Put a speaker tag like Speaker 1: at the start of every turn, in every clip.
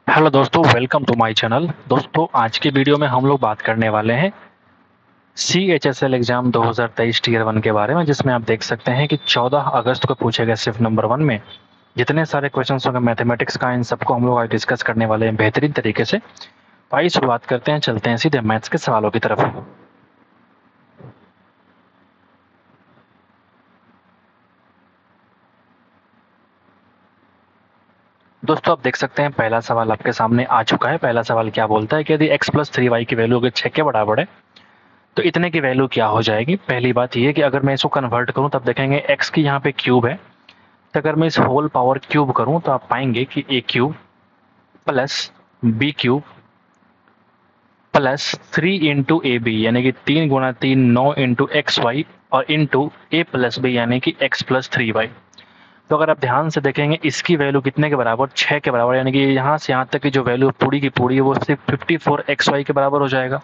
Speaker 1: Hello दोस्तों, welcome to my channel. दोस्तों, आज की वीडियो में हम लोग बात करने वाले हैं CHSL एग्ज़ाम 2023 टीयर 1 के बारे में, जिसमें आप देख सकते हैं कि 14 अगस्त को पूछे गए सिर्फ नंबर 1 में जितने सारे क्वेश्चंस होंगे मैथमेटिक्स का, इन सबको हम लोग आज डिस्कस करने वाले हैं बेहतरीन तरीके से। तो आइए शुरुआत करते हैं, चलते हैं सीधे मैथ्स के सवालों की तरफ। दोस्तों, आप देख सकते हैं पहला सवाल आपके सामने आ चुका है। पहला सवाल क्या बोलता है कि यदि x + 3y की वैल्यू अगर 6 के बराबर है तो इतने की वैल्यू क्या हो जाएगी। पहली बात ये कि अगर मैं इसको कन्वर्ट करूं तब देखेंगे x की यहाँ पे क्यूब है, तो अगर मैं इस होल पावर क्यूब करूं तो आप पाएंगे कि a cube plus b cube plus 3 into A B, यानी कि 3 गुणा 3 9 इंटू एक्स वाई और इंटू ए प्लस बी, यानी कि x + 3y। तो अगर आप ध्यान से देखेंगे इसकी वैल्यू कितने के बराबर, 6 के बराबर, यानी कि यहाँ से यहाँ तक की जो वैल्यू पूरी की पूरी है वो सिर्फ 54 XY के बराबर हो जाएगा।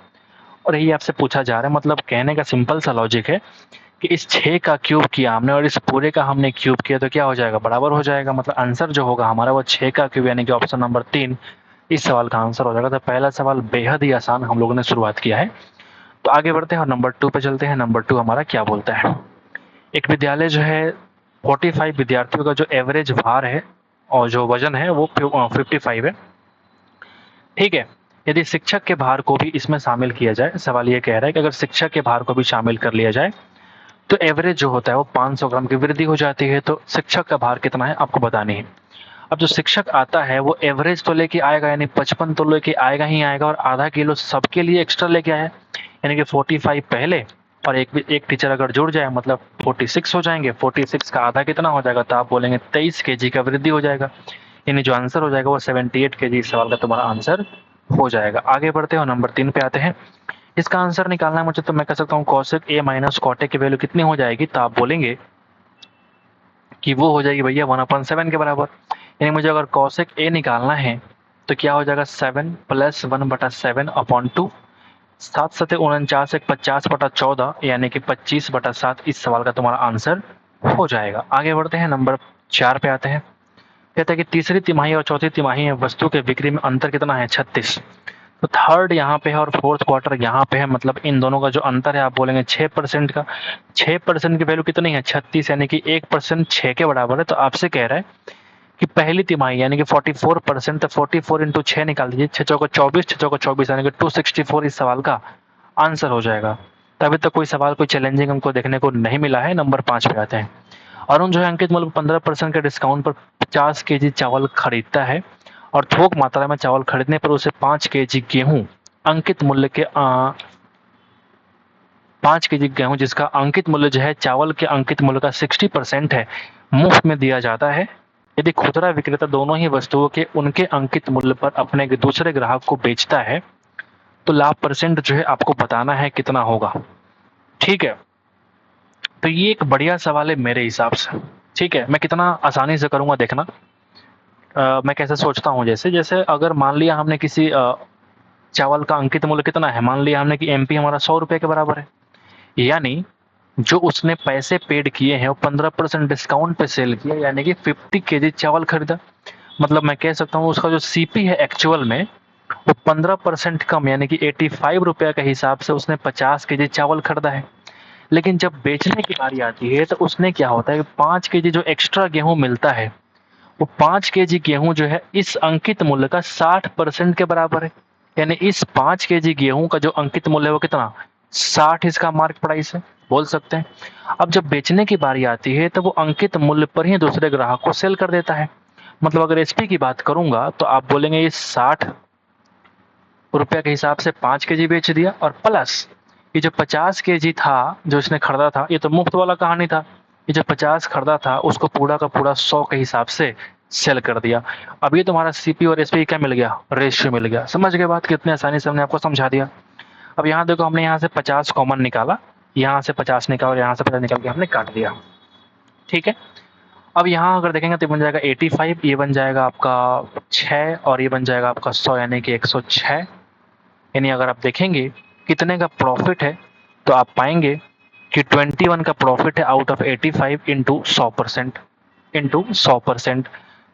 Speaker 1: और यही आपसे पूछा जा रहा है, मतलब कहने का सिंपल सा लॉजिक है कि इस 6 का क्यूब किया हमने और इस पूरे का हमने क्यूब किया तो क्या हो जाएगा, बराबर हो जाएगा। मतलब आंसर जो होगा हमारा वो 6 का क्यूब, यानी कि ऑप्शन नंबर 3 इस सवाल का आंसर हो जाएगा। तो पहला सवाल बेहद ही आसान हम लोगों ने शुरुआत किया है। तो आगे बढ़ते हैं और नंबर 2 पे चलते हैं। नंबर 2 हमारा क्या बोलता है। एक विद्यालय जो है 45 विद्यार्थियों का जो एवरेज भार है और जो वजन है वो 55 है, ठीक है। यदि शिक्षक के भार को भी इसमें शामिल किया जाए, सवाल ये कह रहा है कि अगर शिक्षक के भार को भी शामिल कर लिया जाए तो एवरेज जो होता है वो 500 ग्राम की वृद्धि हो जाती है। तो शिक्षक का भार कितना है आपको बतानी है। अब जो शिक्षक आता है वो एवरेज तो लेके आएगा, यानी 55 तो लेके आएगा ही आएगा, और आधा किलो सबके लिए एक्स्ट्रा लेके आया, यानी कि 45 पहले और एक टीचर अगर जुड़ जाए मतलब 46 हो जाएंगे। 46 का आधा कितना हो जाएगा, तो आप बोलेंगे 23 केजी का वृद्धि हो जाएगा, यानी जो आंसर हो जाएगा वो 78 केजी इस सवाल का तुम्हारा आंसर हो जाएगा। आगे बढ़ते हैं और नंबर 3 पे आते हैं। इसका आंसर निकालना है मुझे, तो मैं कह सकता हूँ cosec a minus cot a की वैल्यू कितनी हो जाएगी, तो आप बोलेंगे कि वो हो जाएगी भैया 1/7 के बराबर। यानी मुझे अगर cosec a निकालना है तो क्या हो जाएगा 7 + 1/7/2, 7 सते 49, 50/14, यानी कि 25/7 इस सवाल का तुम्हारा आंसर हो जाएगा। आगे बढ़ते हैं, नंबर 4 पे आते हैं। कहता है कि तीसरी तिमाही और चौथी तिमाही में वस्तु के बिक्री में अंतर कितना है, 36। तो थर्ड यहाँ पे है और फोर्थ क्वार्टर यहाँ पे है, मतलब इन दोनों का जो अंतर है आप बोलेंगे 6% का। 6% की वैल्यू कितनी है, 36, यानी कि 1% 6 के बराबर है। तो आपसे कह रहा है कि पहली तिमाही यानी कि 44%, तो 44 इंटू 6 निकाल दीजिए, 6 चौका 24, 6 चौका 24, यानी कि 264 इस सवाल का आंसर हो जाएगा। तभी तक कोई सवाल कोई चैलेंजिंग हमको देखने को नहीं मिला है। नंबर 5 पे आते हैं। अरुण जो है अंकित मूल्य 15% के डिस्काउंट पर 50 केजी चावल खरीदता है और थोक मात्रा में चावल खरीदने पर उसे 5 केजी गेहूं अंकित मूल्य के 5 केजी गेहूं जिसका अंकित मूल्य जो है चावल के अंकित मूल्य का 60% है, मुफ्त में दिया जाता है। यदि खुदरा विक्रेता दोनों ही वस्तुओं के उनके अंकित मूल्य पर अपने दूसरे ग्राहक को बेचता है तो लाभ परसेंट जो है आपको बताना है कितना होगा, ठीक है। तो ये एक बढ़िया सवाल है मेरे हिसाब से, ठीक है। मैं कितना आसानी से करूंगा देखना। मैं कैसे सोचता हूँ, जैसे जैसे अगर मान लिया हमने किसी चावल का अंकित मूल्य कितना है, मान लिया हमने कि MP हमारा 100 रुपए के बराबर है, यानी जो उसने पैसे पेड किए हैं वो 15% डिस्काउंट पे सेल किया, यानी कि 50 केजी चावल खरीदा। मतलब मैं कह सकता हूँ उसका जो CP है एक्चुअल में वो 15% कम, यानी कि 85 रुपये के हिसाब से उसने 50 केजी चावल खरीदा है। लेकिन जब बेचने की बारी आती है तो उसने क्या होता है कि 5 केजी जो एक्स्ट्रा गेहूं मिलता है वो 5 केजी गेहूं जो है इस अंकित मूल्य का 60% के बराबर है, यानी इस 5 केजी गेहूं का जो अंकित मूल्य है वो कितना, 60 इसका मार्क प्राइस है, बोल सकते हैं। अब जब बेचने की बारी आती है तो वो अंकित मूल्य पर ही दूसरे ग्राहक को सेल कर देता है। मतलब अगर SP की बात करूंगा तो आप बोलेंगे ये 60 रुपये के हिसाब से 5 केजी बेच दिया, और प्लस ये जो 50 केजी था जो इसने खरीदा था, ये तो मुफ्त वाला कहानी था। ये जो 50 खरीदा था उसको पूरा का पूरा 100 के हिसाब से सेल कर दिया। अब ये तुम्हारा CP और SP क्या मिल गया, रेशियो मिल गया। समझ गए बात, कितने आसानी से हमने आपको समझा दिया। अब यहाँ देखो हमने यहाँ से 50 कॉमन निकाला, यहाँ से 50 निकाला और यहाँ से 50 निकाल के हमने काट दिया, ठीक है। अब यहाँ अगर देखेंगे तो बन जाएगा 85, ये बन जाएगा आपका 6 और ये बन जाएगा आपका 100, यानी कि 106। यानी अगर आप देखेंगे कितने का प्रॉफिट है तो आप पाएंगे कि 21 का प्रॉफिट है आउट ऑफ 85 इंटू 100%।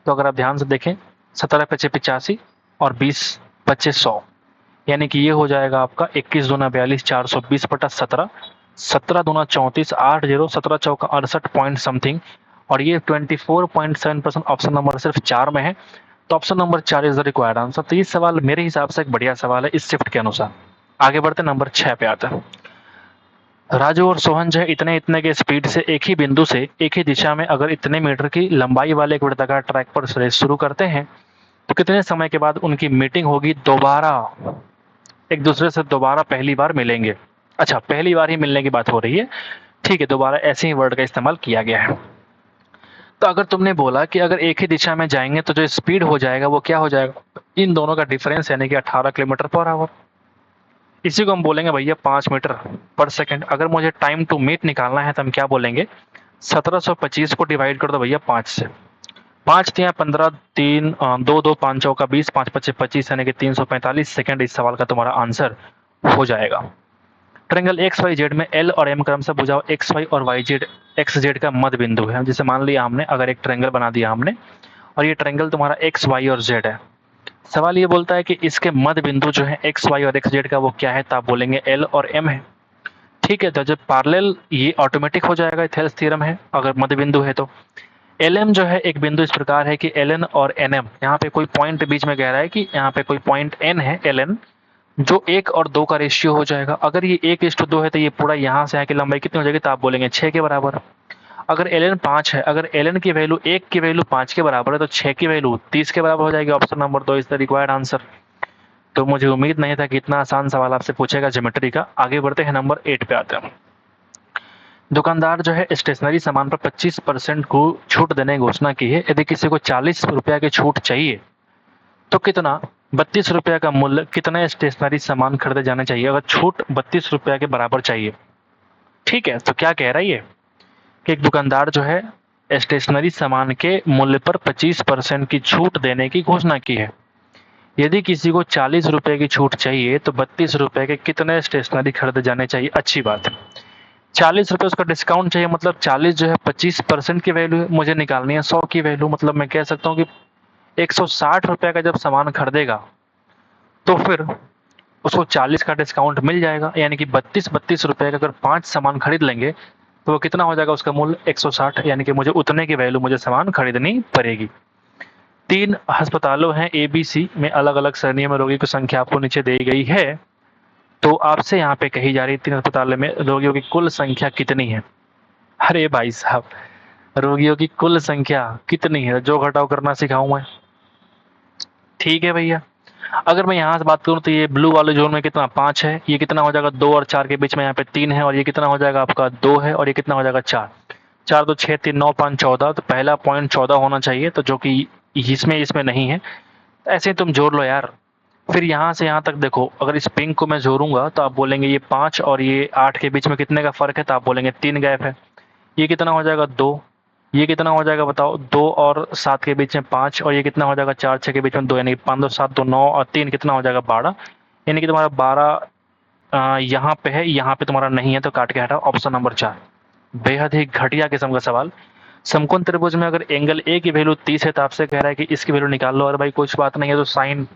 Speaker 1: तो अगर आप ध्यान से देखें 17 × 5 = 85 और 20 25 100, यानी कि ये हो जाएगा आपका 21 दूना 42 420 बटा 17, 17 दूना 34 80 17 चौका 68 पॉइंट समथिंग, और ये 24.7%। ऑप्शन नंबर सिर्फ 4 में है, तो option number 4 is the required answer. तो ये सवाल मेरे हिसाब से एक बढ़िया सवाल है इस शिफ्ट के अनुसार। आगे बढ़ते नंबर 6 पे आते हैं। राजू और सोहन जो है इतने इतने के स्पीड से एक ही बिंदु से एक ही दिशा में अगर इतने मीटर की लंबाई वाले एक वृत्ताकार ट्रैक पर रेस शुरू करते हैं तो कितने समय के बाद उनकी मीटिंग होगी, दोबारा एक दूसरे से दोबारा पहली बार मिलेंगे। अच्छा, पहली बार ही मिलने की बात हो रही है, ठीक है, दोबारा ऐसे ही वर्ड का इस्तेमाल किया गया है। तो अगर तुमने बोला कि अगर एक ही दिशा में जाएंगे तो जो स्पीड हो जाएगा वो क्या हो जाएगा, इन दोनों का डिफरेंस, यानी कि 18 किलोमीटर पर आवर। इसी को हम बोलेंगे भैया 5 मीटर पर सेकंड। अगर मुझे टाइम टू मीट निकालना है तो हम क्या बोलेंगे, 1725 को डिवाइड कर दो भैया 5 से, 5 तिया 15, 3 2 2 5 चौका 20, 5 पच्चे 25, यानी कि 345 सेकंड इस सवाल का तुम्हारा आंसर हो जाएगा। ट्रायंगल एक्स वाई जेड में एल और एम क्रम से बुझाओ एक्स वाई और वाई जेड एक्स जेड का मध्य बिंदु है। जैसे मान लिया हमने, अगर एक ट्रायंगल बना दिया हमने और ये ट्रायंगल तुम्हारा एक्स वाई और जेड है, सवाल ये बोलता है कि इसके मध्य बिंदु जो है एक्स वाई और एक्स जेड का वो क्या है, तो आप बोलेंगे एल और एम है। ठीक है, तो जब पैरेलल ये ऑटोमेटिक हो जाएगा, थेल्स थ्योरम है, अगर मध्य बिंदु है तो। एल एम जो है एक बिंदु इस प्रकार है कि एल एन और एन एम, यहाँ पे कोई पॉइंट बीच में कह रहा है कि यहाँ पे कोई पॉइंट एन है एल एन, जो 1 और 2 का रेशियो हो जाएगा। अगर ये 1:2 है तो ये पूरा यहाँ से यहाँ की लंबाई कितनी हो जाएगी, तो आप बोलेंगे 6 के बराबर। अगर एल एन 5 है, अगर एल एन की वैल्यू 1 की वैल्यू 5 के बराबर है तो 6 की वैल्यू 30 के बराबर हो जाएगी। Option number 2 is the required answer. तो मुझे उम्मीद नहीं था कि इतना आसान सवाल आपसे पूछेगा ज्योमेट्री का। आगे बढ़ते हैं, नंबर 8 पे आते हैं। दुकानदार जो है स्टेशनरी सामान पर 25% को छूट देने की घोषणा की है। यदि किसी को 40 रुपया की छूट चाहिए तो कितना 32 रुपया का मूल्य कितने स्टेशनरी सामान खरीदे जाने चाहिए, अगर छूट 32 रुपया के बराबर चाहिए। ठीक है, तो क्या कह रहा है ये कि एक दुकानदार जो है स्टेशनरी सामान के मूल्य पर 25% की छूट देने की घोषणा की है। यदि किसी को 40 रुपए की छूट चाहिए तो 32 रुपए के कितने स्टेशनरी खरीदे जाने चाहिए। अच्छी बात है, 40 रुपए उसका डिस्काउंट चाहिए, मतलब 40 जो है 25% की वैल्यू मुझे निकालनी है 100 की वैल्यू, मतलब मैं कह सकता हूँ कि 160 रुपए का जब सामान खरीदेगा तो फिर उसको 40 का डिस्काउंट मिल जाएगा, यानी कि 32 रुपए का अगर 5 सामान खरीद लेंगे तो वो कितना हो जाएगा, उसका मूल्य 160, यानी कि मुझे उतने की वैल्यू मुझे सामान खरीदनी पड़ेगी। 3 अस्पतालों हैं ए बी सी में, अलग अलग श्रेणियों में रोगी की संख्या आपको नीचे दी गई है। तो आपसे यहाँ पे कही जा रही है 3 अस्पतालों में रोगियों की कुल संख्या कितनी है। अरे भाई साहब, रोगियों की कुल संख्या कितनी है, जो घटाव करना सिखाऊं मैं। ठीक है भैया, अगर मैं यहाँ से बात करूँ तो ये ब्लू वाले जोन में कितना 5 है, ये कितना हो जाएगा 2 और 4 के बीच में यहाँ पे 3 है, और ये कितना हो जाएगा आपका 2 है, और ये कितना हो जाएगा 4, 4 2 6 3 9 5 14, तो पहला पॉइंट 14 होना चाहिए, तो जो कि इसमें नहीं है। ऐसे ही तुम जोड़ लो यार। फिर यहाँ से यहाँ तक देखो, अगर इस पिंक को मैं जोड़ूंगा तो आप बोलेंगे ये 5 और ये 8 के बीच में कितने का फर्क है, तो आप बोलेंगे 3 गैप है। ये कितना हो जाएगा 2, ये कितना हो जाएगा बताओ 2 और 7 के बीच में 5, और ये कितना हो जाएगा 4 6 के बीच में 2, यानी 5 2 7 2 9 और 3 कितना हो जाएगा 12, यानी कि तुम्हारा 12 यहाँ पे है, यहाँ पे तुम्हारा नहीं है, तो काट के हटाओ। ऑप्शन नंबर 4 बेहद ही घटिया किस्म का सवाल। समकोण त्रिभुज में अगर एंगल ए की वैल्यू 30 है तो आपसे कह रहा है कि इसकी वैल्यू निकाल लो। और भाई कुछ बात नहीं है, तो साइन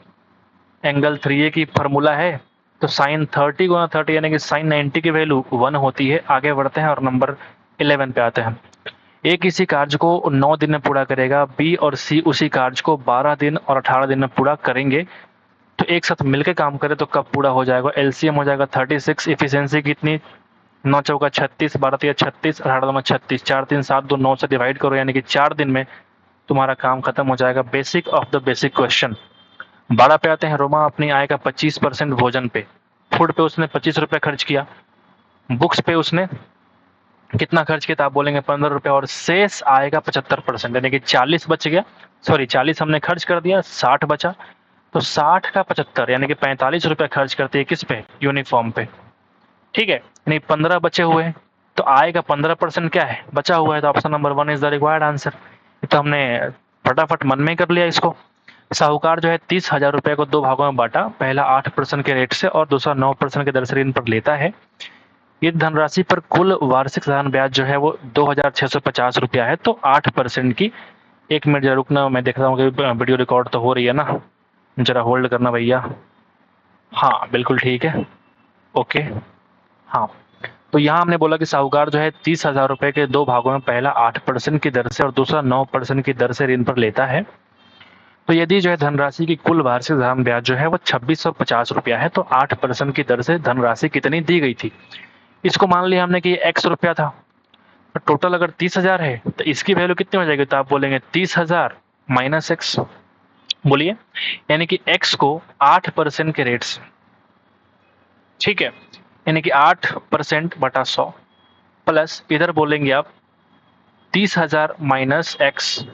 Speaker 1: एंगल 3a की फार्मूला है, तो साइन 30 गुना 30 यानी कि साइन 90 की वैल्यू 1 होती है। आगे बढ़ते हैं और नंबर 11 पे आते हैं। ए किसी कार्य को 9 दिन में पूरा करेगा, बी और सी उसी कार्य को 12 दिन और 18 दिन में पूरा करेंगे, तो एक साथ मिलकर काम करें तो कब पूरा हो जाएगा। एलसीएम हो जाएगा 36, इफिशियंसी कितनी 9 चौका 36, 12 तिया 36, 18 2 36, 4 3 7 2 9 से डिवाइड करो, यानी कि 4 दिन में तुम्हारा काम खत्म हो जाएगा। Basic of the basic question. 12 पे आते हैं। रोमा अपनी आय का 25% भोजन पे, फूड पे उसने 25 रुपये खर्च किया, बुक्स पे उसने कितना खर्च किया, तो आप बोलेंगे 15 रुपये, और शेष आएगा 75%, यानी कि 40 बच गया, सॉरी 40 हमने खर्च कर दिया, 60 बचा, तो 60 का 75 यानी कि 45 रुपये खर्च करते हैं किस पे, यूनिफॉर्म पे। ठीक है, यानी 15 बचे हुए हैं, तो आय का 15% क्या है, बचा हुआ है, तो option number 1 is the required answer. तो हमने फटाफट मन में कर लिया इसको। साहूकार जो है 30,000 रुपए को 2 भागों में बांटा, पहला 8% के रेट से और दूसरा 9% के दर से ऋण पर लेता है। ये धनराशि पर कुल वार्षिक साधारण ब्याज जो है वो 2,650 रुपया है, तो 8% की। 1 मिनट जरा रुकना, मैं देख रहा हूँ कि वीडियो रिकॉर्ड तो हो रही है ना। जरा होल्ड करना भैया। हाँ बिल्कुल ठीक है, ओके। हाँ, तो यहाँ हमने बोला कि साहूकार जो है 30,000 रुपये के दो भागों में पहला 8% की दर से और दूसरा 9% की दर से ऋण पर लेता है। तो यदि जो है धनराशि की कुल वार्षिक धन ब्याज जो है वो 2650 रुपया है, तो 8% की दर से धनराशि कितनी दी गई थी। इसको मान लिया हमने कि ये x रुपया था, तो टोटल अगर 30,000 है तो इसकी वैल्यू कितनी हो जाएगी, तो आप बोलेंगे 30,000 माइनस एक्स। बोलिए, यानी कि x को 8% के रेट से, ठीक है, यानी कि 8% बटा 100 प्लस इधर बोलेंगे आप 30,000 माइनस एक्स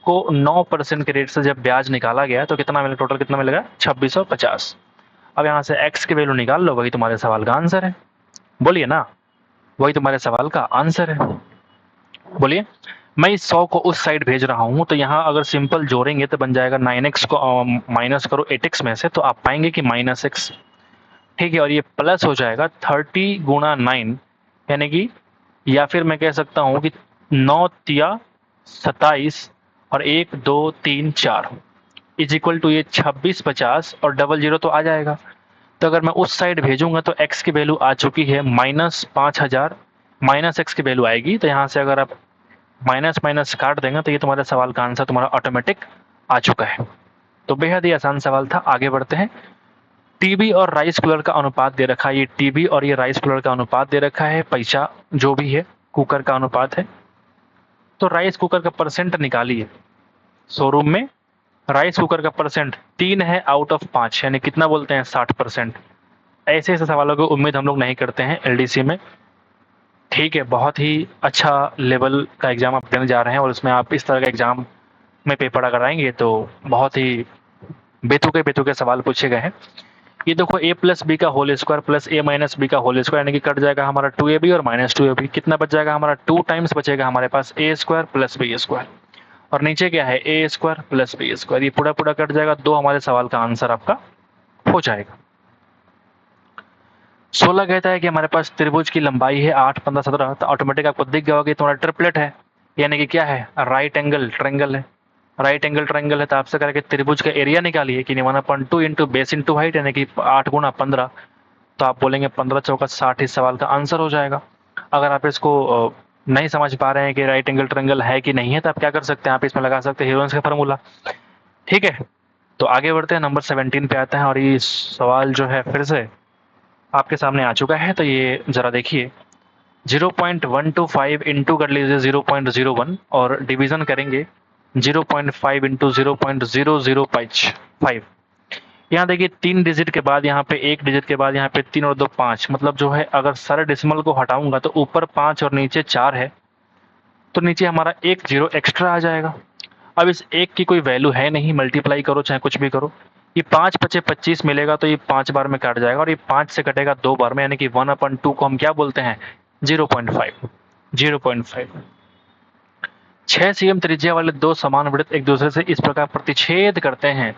Speaker 1: को 9% के रेट से जब ब्याज निकाला गया तो कितना मिलेगा, टोटल कितना मिलेगा 2650। अब यहाँ से x की वैल्यू निकाल लो, वही तुम्हारे सवाल का आंसर है। बोलिए ना, वही तुम्हारे सवाल का आंसर है। बोलिए, मैं इस 100 को उस साइड भेज रहा हूँ, तो यहाँ अगर सिंपल जोड़ेंगे तो बन जाएगा 9x को माइनस करो 8x में से, तो आप पाएंगे कि माइनस एक्स, ठीक है, और ये प्लस हो जाएगा 30 गुणा 9, यानी कि, या फिर मैं कह सकता हूँ कि 9 तिया 27 और 1 2 3 4 इज इक्वल टू ये 2650 और डबल जीरो तो आ जाएगा। तो अगर मैं उस साइड भेजूंगा तो x की वैल्यू आ चुकी है माइनस 5000, माइनस एक्स की वैल्यू आएगी। तो यहाँ से अगर आप माइनस माइनस काट देंगे तो ये तुम्हारे सवाल का आंसर तुम्हारा ऑटोमेटिक आ चुका है। तो बेहद ही आसान सवाल था। आगे बढ़ते हैं। टीबी और राइस कूलर का अनुपात दे रखा है, ये टीबी और ये राइस कूलर का अनुपात दे रखा है, पैसा जो भी है कुकर का अनुपात है। तो राइस कुकर का परसेंट निकालिए। शोरूम में राइस कुकर का परसेंट 3 है आउट ऑफ 5, यानी कितना बोलते हैं 60%। ऐसे ऐसे सवालों की उम्मीद हम लोग नहीं करते हैं एलडीसी में, ठीक है। बहुत ही अच्छा लेवल का एग्जाम आप देने जा रहे हैं और उसमें आप इस तरह का एग्जाम में पेपर अगर आएंगे तो बहुत ही बेतुके बेतुके सवाल पूछे गए हैं। ये देखो a प्लस बी का whole square plus a minus B का होल स्क्वायर, यानी कि कट जाएगा हमारा 2ab और माइनस 2ab, कितना बच जाएगा हमारा 2 टाइम्स बचेगा हमारे पास a square plus B square, और नीचे क्या है a square plus B square, ये पूरा पूरा कट जाएगा, दो हमारे सवाल का आंसर आपका हो जाएगा। 16 कहता है कि हमारे पास त्रिभुज की लंबाई है 8 15 17, तो ऑटोमेटिक आपको दिख गया होगा कि तुम्हारा ट्रिपलेट है, यानी कि क्या है राइट एंगल ट्रायंगल है। राइट एंगल ट्रायंगल है तो आपसे करेंगे त्रिभुज का एरिया निकालिए कि 1/2 इंटू बेस इंटू हाइट, यानी कि 8 गुणा 15, तो आप बोलेंगे 15 चौका 60 इस सवाल का आंसर हो जाएगा। अगर आप इसको नहीं समझ पा रहे हैं कि राइट एंगल ट्रायंगल है कि नहीं है, तो आप क्या कर सकते हैं, आप इसमें लगा सकते हैं हीरोन्स का फार्मूला, ठीक है। तो आगे बढ़ते हैं, नंबर 17 पे आते हैं, और ये सवाल जो है फिर से आपके सामने आ चुका है। तो ये जरा देखिए, 0.125 इंटू कर लीजिए 0.01 और डिवीजन करेंगे 0.5 इंटू 0.0055। यहाँ देखिए 3 डिजिट के बाद यहाँ पे 1 डिजिट के बाद यहाँ पे 3 और 2 5, मतलब जो है अगर सारे डेसिमल को हटाऊंगा तो ऊपर 5 और नीचे 4 है, तो नीचे हमारा 1 जीरो एक्स्ट्रा आ जाएगा। अब इस 1 की कोई वैल्यू है नहीं, मल्टीप्लाई करो चाहे कुछ भी करो, ये 5 पचे 25 मिलेगा, तो ये 5 बार में काट जाएगा और ये 5 से कटेगा 2 बार में, यानी कि 1/2 को हम क्या बोलते हैं 0.5। 0.5 6 cm त्रिज्या वाले दो समान वृत्त एक दूसरे से इस प्रकार प्रतिच्छेद करते हैं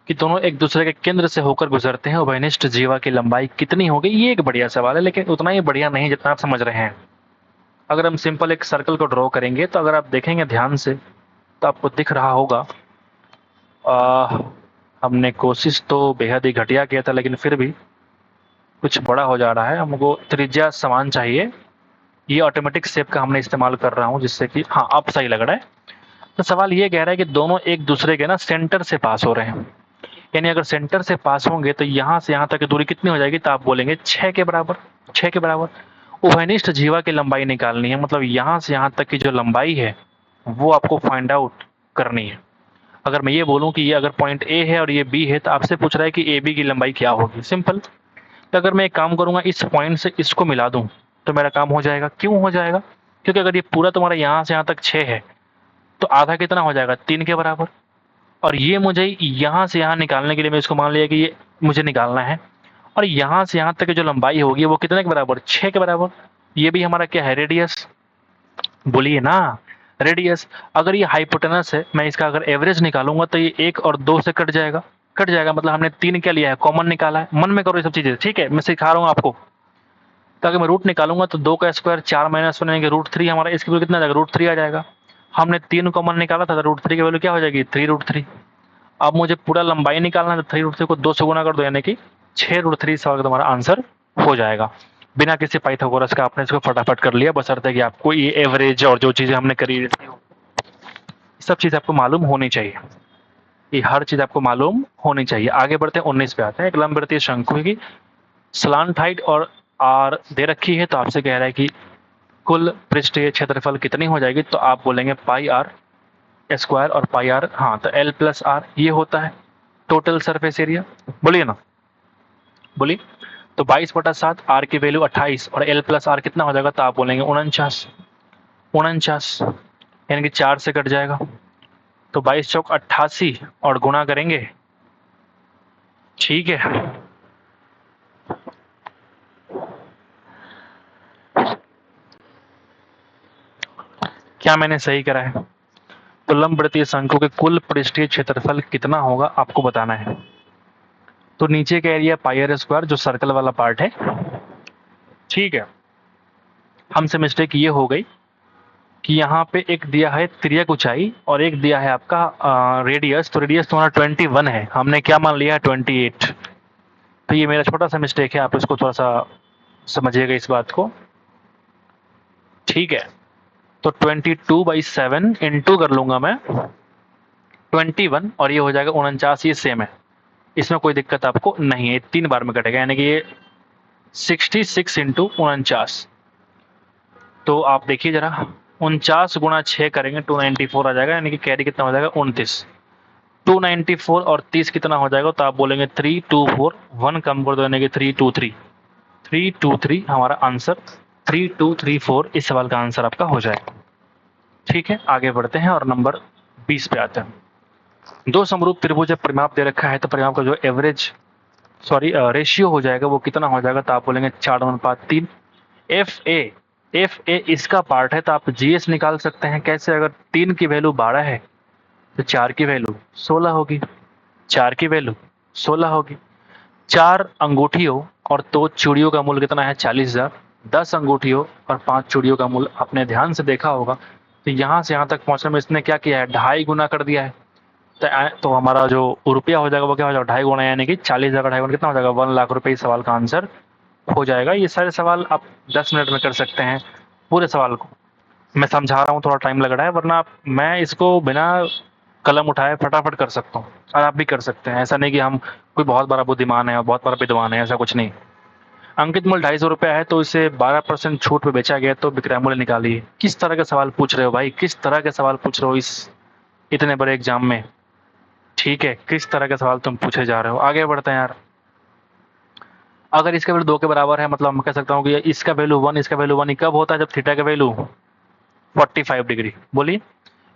Speaker 1: कि दोनों एक दूसरे के केंद्र से होकर गुजरते हैं, उभयनिष्ठ जीवा की लंबाई कितनी होगी। ये एक बढ़िया सवाल है, लेकिन उतना ही बढ़िया नहीं जितना आप समझ रहे हैं। अगर हम सिंपल एक सर्कल को ड्रॉ करेंगे तो अगर आप देखेंगे ध्यान से तो आपको दिख रहा होगा, हमने कोशिश तो बेहद ही घटिया किया था, लेकिन फिर भी कुछ बड़ा हो जा रहा है। हमको त्रिज्या समान चाहिए, ये ऑटोमेटिक शेप का हमने इस्तेमाल कर रहा हूँ जिससे कि हाँ अब सही लग रहा है। तो सवाल ये कह रहा है कि दोनों एक दूसरे के ना सेंटर से पास हो रहे हैं, यानी अगर सेंटर से पास होंगे तो यहाँ से यहाँ तक की दूरी कितनी हो जाएगी, तो आप बोलेंगे 6 के बराबर। 6 के बराबर। उभयनिष्ठ जीवा की लंबाई निकालनी है, मतलब यहाँ से यहाँ तक की जो लंबाई है वो आपको फाइंड आउट करनी है। अगर मैं ये बोलूँ कि ये अगर पॉइंट ए है और ये बी है, तो आपसे पूछ रहा है कि ए बी की लंबाई क्या होगी, सिंपल। तो अगर मैं एक काम करूँगा, इस पॉइंट से इसको मिला दूँ तो मेरा काम हो जाएगा। क्यों हो जाएगा, क्योंकि अगर ये पूरा तुम्हारा यहाँ से यहाँ तक 6 है तो आधा कितना हो जाएगा 3 के बराबर, और ये मुझे यहाँ से यहाँ निकालने के लिए मैं इसको मान लिया कि ये मुझे निकालना है, और यहाँ से यहाँ तक की जो लंबाई होगी वो कितने के बराबर 6 के बराबर। ये भी हमारा क्या है रेडियस, बोलिए ना रेडियस। अगर ये हाइपोटेनस है, मैं इसका अगर एवरेज निकालूंगा तो ये 1 और 2 से कट जाएगा। कट जाएगा मतलब हमने 3 क्या लिया है, कॉमन निकाला है। मन में करो ये सब चीजें, ठीक है, मैं सिखा रहा हूँ आपको। तो अगर मैं रूट निकालूंगा तो 2 का स्क्वायर 4 माइनस 1 यानी √3, हमारा इसकी वैल्यू कितना आ जाएगा √3 आ जाएगा। हमने 3 कॉमन निकाला था तो √3 की वैल्यू क्या हो जाएगी 3√3। अब मुझे पूरा लंबाई निकालना है, तो 3√3 को 2 से गुना कर दो, यानी कि 6√3 सवाल का तुम्हारा आंसर हो जाएगा। बिना किसी पाइथागोरस का आपने इसको फटाफट कर लिया, बशर्ते कि आपको ये एवरेज और जो चीज़ें हमने करी थी सब चीज़ आपको मालूम होनी चाहिए। ये हर चीज़ आपको मालूम होनी चाहिए। आगे बढ़ते हैं, 19 पे आते हैं। एक लंबवृत्तीय शंकु की स्लांट हाइट और आर दे रखी है, तो आपसे कह रहा है कि कुल पृष्ठीय क्षेत्रफल कितनी हो जाएगी, तो आप बोलेंगे पाई आर स्क्वायर और पाई आर, हाँ तो एल प्लस आर ये होता है टोटल सरफेस एरिया। बोलिए ना, बोलिए। तो 22/7, आर की वैल्यू 28 और एल प्लस आर कितना हो जाएगा, तो आप बोलेंगे 49, 49 यानी कि 4 से कट जाएगा। तो 22 चौक 88 और गुणा करेंगे, ठीक है। क्या मैंने सही करा है? तो लंबवृत्तीय शंकु के कुल पृष्ठीय क्षेत्रफल कितना होगा आपको बताना है। तो नीचे का एरिया पाई आर स्क्वायर, जो सर्कल वाला पार्ट है, ठीक है। हमसे मिस्टेक ये हो गई कि यहाँ पे एक दिया है तिर्यक ऊंचाई और एक दिया है आपका रेडियस, तो रेडियस तुम्हारा 21 है, हमने क्या मान लिया है 28। तो ये मेरा छोटा सा मिस्टेक है, आप इसको थोड़ा सा समझिएगा इस बात को, ठीक है। तो 22/7 इंटू कर लूंगा मैं 21 और ये हो जाएगा 49, ये सेम है, इसमें कोई दिक्कत आपको नहीं है, 3 बार में कटेगा, यानी कि ये 66 इंटू 49। तो आप देखिए जरा, 49 गुणा 6 करेंगे 294 आ जाएगा, यानी कि कैरी कितना हो जाएगा 29। 294 और 30 कितना हो जाएगा, तो आप बोलेंगे 324, 1 कम कर दो यानी कि 323, 323 हमारा आंसर, 3234 इस सवाल का आंसर आपका हो जाएगा, ठीक है। आगे बढ़ते हैं और नंबर 20 पे आते हैं। दो समरूप त्रिभुज जब परिमाप दे रखा है, तो परिमाप का जो एवरेज रेशियो हो जाएगा वो कितना हो जाएगा, तो आप बोलेंगे 4:3। एफ ए इसका पार्ट है, तो आप जीएस निकाल सकते हैं कैसे, अगर 3 की वैल्यू 12 है तो 4 की वैल्यू 16 होगी, 4 की वैल्यू 16 होगी। 4 अंगूठियों और 2 चूड़ियों का मूल्य कितना है 40,000। 10 अंगूठियों और 5 चूड़ियों का मूल्य आपने ध्यान से देखा होगा, तो यहाँ से यहाँ तक पहुँचने में इसने क्या किया है, 2.5 गुना कर दिया है। तो हमारा जो रुपया हो जाएगा वो क्या हो जाएगा 2.5 गुना, यानी कि 40,000 का 2.5 गुना कितना हो जाएगा 1 लाख रुपए इस सवाल का आंसर हो जाएगा। ये सारे सवाल आप 10 मिनट में कर सकते हैं, पूरे सवाल को मैं समझा रहा हूँ, थोड़ा टाइम लग रहा है, वरना मैं इसको बिना कलम उठाए फटाफट कर सकता हूँ और आप भी कर सकते हैं। ऐसा नहीं कि हम कोई बहुत बड़ा बुद्धिमान है और बहुत बड़ा विद्वान है, ऐसा कुछ नहीं। अंकित मूल्य 250 रुपया है, तो इसे 12% छूट पे बेचा गया, तो विक्रय मूल्य निकालिए। किस तरह के सवाल पूछ रहे हो भाई, किस तरह के सवाल पूछ रहे हो इस इतने बड़े एग्जाम में, ठीक है, किस तरह के सवाल तुम पूछे जा रहे हो। आगे बढ़ते हैं यार। अगर इसका वैल्यू 2 के बराबर है, मतलब मैं कह सकता हूँ कि इसका वैल्यू 1, इसका वैल्यू 1 कब होता है, जब थीटा का वैल्यू 45 डिग्री। बोलिए,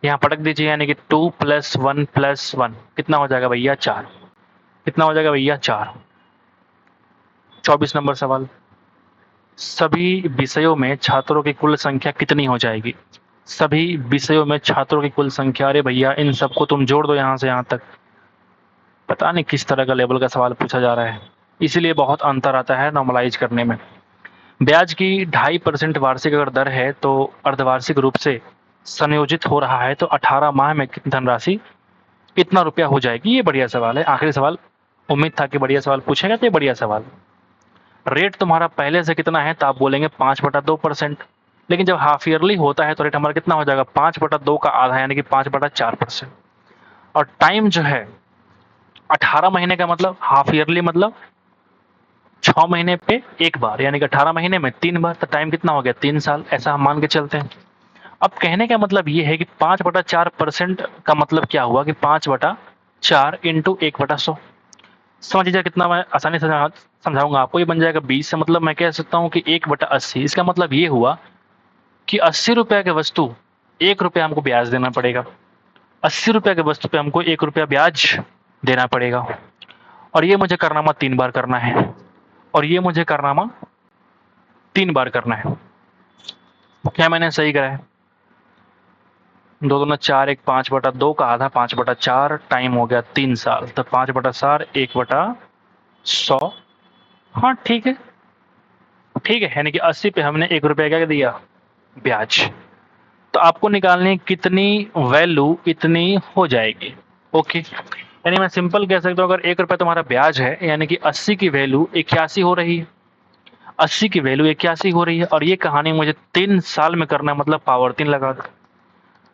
Speaker 1: यहाँ पटक दीजिए, यानी कि 2 + 1 + 1 कितना हो जाएगा भैया 4, कितना हो जाएगा भैया 4। 24 नंबर सवाल, सभी विषयों में छात्रों की कुल संख्या कितनी हो जाएगी। सभी विषयों में छात्रों की कुल संख्या, अरे भैया इन सबको तुम जोड़ दो यहाँ से यहाँ तक। पता नहीं किस तरह का लेवल का सवाल पूछा जा रहा है, इसीलिए बहुत अंतर आता है नॉर्मलाइज करने में। ब्याज की 2.5% वार्षिक अगर दर है, तो अर्धवार्षिक रूप से संयोजित हो रहा है, तो 18 माह में धनराशि कितना रुपया हो जाएगी। ये बढ़िया सवाल है, आखिरी सवाल, उम्मीद था कि बढ़िया सवाल पूछेगा, तो ये बढ़िया सवाल। रेट तुम्हारा पहले से कितना है, तो आप बोलेंगे 5/2%, लेकिन जब हाफ ईयरली होता है तो रेट हमारा कितना हो जाएगा 5/2 का आधा, यानी कि 5/4%। और टाइम जो है 18 महीने का, मतलब हाफ ईयरली मतलब 6 महीने पे एक बार, यानी कि 18 महीने में 3 बार, तो टाइम कितना हो गया 3 साल, ऐसा हम मान के चलते हैं। अब कहने का मतलब ये है कि 5/4% का मतलब क्या हुआ कि 5/4 इंटू 1/100। समझ लीजिए कितना मैं आसानी से समझाऊंगा आपको, ये बन जाएगा 20 से, मतलब मैं कह सकता हूँ कि 1/80। इसका मतलब ये हुआ कि 80 रुपये की वस्तु 1 रुपया हमको ब्याज देना पड़ेगा, 80 रुपये की वस्तु पे हमको 1 रुपया ब्याज देना पड़ेगा। और ये मुझे कारनामा 3 बार करना है, और ये मुझे कारनामा 3 बार करना है। क्या मैंने सही करा है? 2 दूना 4, 1 5/2 का आधा 5/4, टाइम हो गया 3 साल, तो 5/4 1/100। हाँ ठीक है, ठीक है, यानी कि 80 पे हमने 1 रुपया क्या दिया ब्याज। तो आपको निकालनी कितनी वैल्यू इतनी हो जाएगी। ओके, यानी मैं सिंपल कह सकता हूँ, अगर 1 रुपये तुम्हारा ब्याज है यानी कि 80 की वैल्यू 81 हो रही है, 80 की वैल्यू 81 हो रही है, और ये कहानी मुझे 3 साल में करना है, मतलब पावर 3 लगा दो।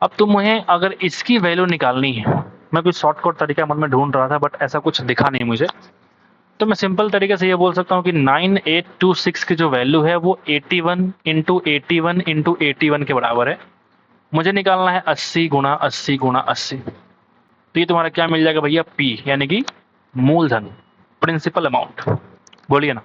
Speaker 1: अब तुम्हें अगर इसकी वैल्यू निकालनी है, मैं कुछ शॉर्टकट तरीका मन में ढूंढ रहा था बट ऐसा कुछ दिखा नहीं मुझे, तो मैं सिंपल तरीके से ये बोल सकता हूँ कि 9826 की जो वैल्यू है वो 81 इंटू 81 इंटू 81 के बराबर है। मुझे निकालना है 80 गुणा 80 गुणा 80। तो ये तुम्हारा क्या मिल जाएगा भैया, पी, यानी कि मूलधन, प्रिंसिपल अमाउंट। बोलिए ना।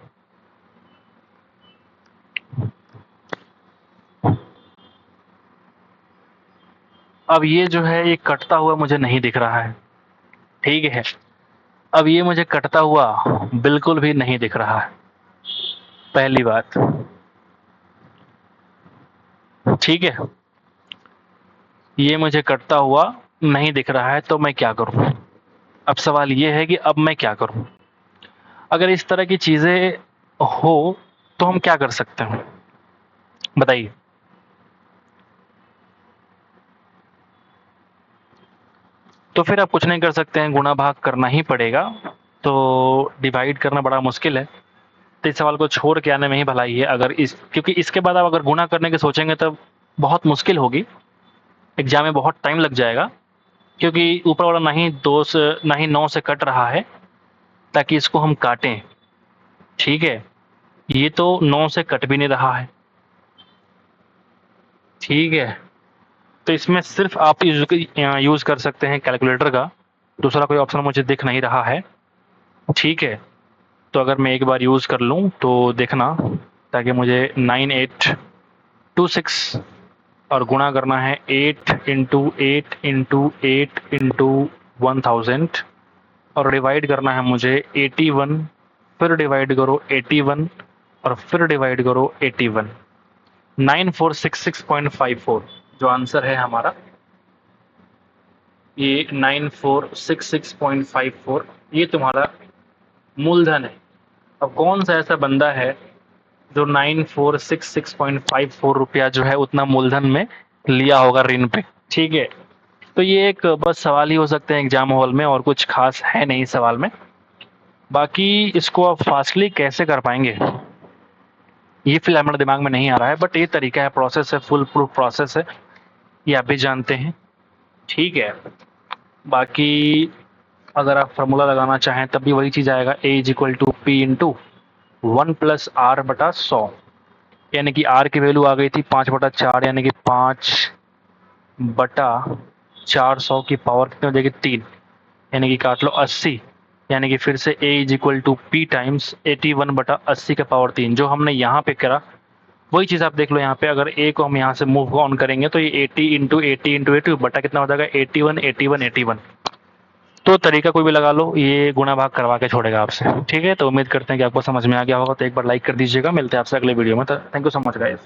Speaker 1: अब ये जो है ये कटता हुआ मुझे नहीं दिख रहा है, ठीक है। अब ये मुझे कटता हुआ बिल्कुल भी नहीं दिख रहा है, पहली बात, ठीक है। ये मुझे कटता हुआ नहीं दिख रहा है, तो मैं क्या करूं? अब सवाल ये है कि अब मैं क्या करूं? अगर इस तरह की चीज़ें हो तो हम क्या कर सकते हैं, बताइए। तो फिर आप कुछ नहीं कर सकते हैं, गुणा भाग करना ही पड़ेगा। तो डिवाइड करना बड़ा मुश्किल है, तो इस सवाल को छोड़ के आने में ही भलाई है। अगर इस, क्योंकि इसके बाद आप अगर गुणा करने के सोचेंगे तब बहुत मुश्किल होगी, एग्जाम में बहुत टाइम लग जाएगा, क्योंकि ऊपर वाला ना ही 2 से ना ही 9 से कट रहा है ताकि इसको हम काटें, ठीक है। ये तो 9 से कट भी नहीं रहा है, ठीक है। तो इसमें सिर्फ आप यूज़ कर सकते हैं कैलकुलेटर का, दूसरा कोई ऑप्शन मुझे दिख नहीं रहा है, ठीक है। तो अगर मैं एक बार यूज़ कर लूँ तो देखना, ताकि मुझे 9826 और गुणा करना है 8 इंटू 8 इंटू 8 इंटू 1000, और डिवाइड करना है मुझे 81, फिर डिवाइड करो 81, और फिर डिवाइड करो 81, 9466.54 जो आंसर है हमारा, ये 9466.54 ये तुम्हारा मूलधन है। अब कौन सा ऐसा बंदा है जो 9466.54 रुपया जो है उतना मूलधन में लिया होगा ऋण पे, ठीक है। तो ये एक बस सवाल ही हो सकते हैं एग्जाम हॉल में, और कुछ खास है नहीं सवाल में। बाकी इसको आप फास्टली कैसे कर पाएंगे ये फिलहाल मेरे दिमाग में नहीं आ रहा है, बट ये तरीका है, प्रोसेस है, फुल प्रूफ प्रोसेस है, ये आप भी जानते हैं, ठीक है। बाकी अगर आप फार्मूला लगाना चाहें तब भी वही चीज़ आएगा, A is equal to P into 1+r/100, यानी कि r की वैल्यू आ गई थी 5/4, यानी कि 5/400 की पावर कितनी हो जाएगी, 3, यानी कि काट लो 80, यानी कि फिर से a is equal to P times 81/80 का पावर 3, जो हमने यहाँ पे करा वही चीज़ आप देख लो यहाँ पे। अगर a को हम यहाँ से मूव ऑन करेंगे तो ये 80 इंटू 80 इंटू 80 बटा कितना हो जाएगा, 81 81 81। तो तरीका कोई भी लगा लो, ये गुणा भाग करवा के छोड़ेगा आपसे, ठीक है। तो उम्मीद करते हैं कि आपको समझ में आ गया होगा, तो एक बार लाइक कर दीजिएगा। मिलते हैं आपसे अगले वीडियो में, तो thank you so much guys.